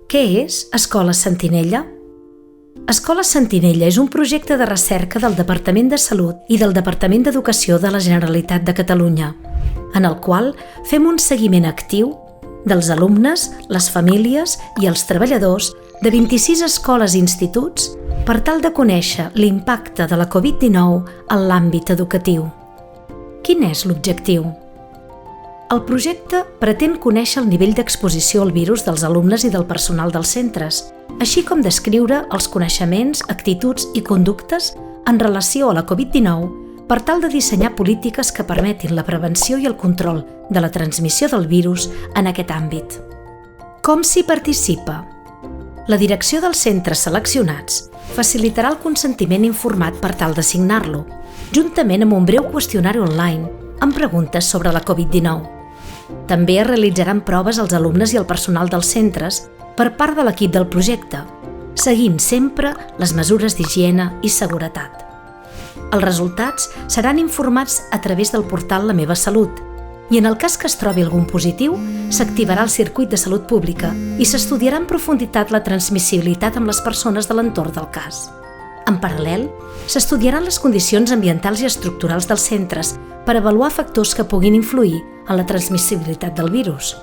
Què és Escola Sentinella? Escola Sentinella és un projecte de recerca del Departament de Salut i del Departament d'Educació de la Generalitat de Catalunya, en el qual fem un seguiment actiu dels alumnes, les famílies i els treballadors de 26 escoles i instituts per tal de conèixer l'impacte de la Covid-19 en l'àmbit educatiu. Quin és l'objectiu? El projecte pretén conèixer el nivell d'exposició al virus dels alumnes i del personal dels centres, així com descriure els coneixements, actituds i conductes en relació a la Covid-19 per tal de dissenyar polítiques que permetin la prevenció i el control de la transmissió del virus en aquest àmbit. Com s'hi participa? La direcció dels centres seleccionats facilitarà el consentiment informat per tal de signar-lo, juntament amb un breu qüestionari online amb preguntes sobre la Covid-19. També es realitzaran proves als alumnes i al personal dels centres per part de l'equip del projecte, seguint sempre les mesures d'higiene i seguretat. Els resultats seran informats a través del portal La Meva Salut i en el cas que es trobi algun positiu, s'activarà el circuit de salut pública i s'estudiarà en profunditat la transmissibilitat amb les persones de l'entorn del cas. En paral·lel, s'estudiaran les condicions ambientals i estructurals dels centres per avaluar factors que puguin influir en la transmissibilitat del virus.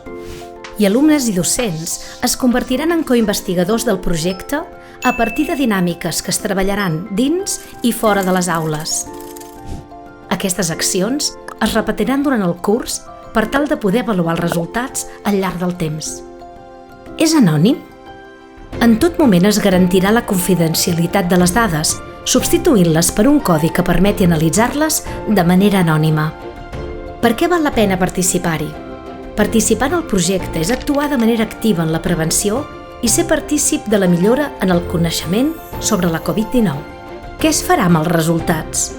I alumnes i docents es convertiran en coinvestigadors del projecte a partir de dinàmiques que es treballaran dins i fora de les aules. Aquestes accions es repetiran durant el curs per tal de poder avaluar els resultats al llarg del temps. És anònim? En tot moment es garantirà la confidencialitat de les dades, substituint-les per un codi que permeti analitzar-les de manera anònima. Per què val la pena participar-hi? Participar en el projecte és actuar de manera activa en la prevenció i ser partícip de la millora en el coneixement sobre la Covid-19. Què es farà amb els resultats?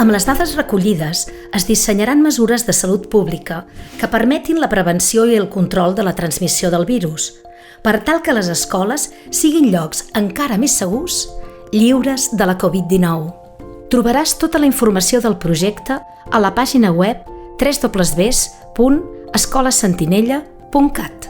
Amb les dades recollides es dissenyaran mesures de salut pública que permetin la prevenció i el control de la transmissió del virus, per tal que les escoles siguin llocs encara més segurs, lliures de la Covid-19. Trobaràs tota la informació del projecte a la pàgina web www.escolasentinella.cat.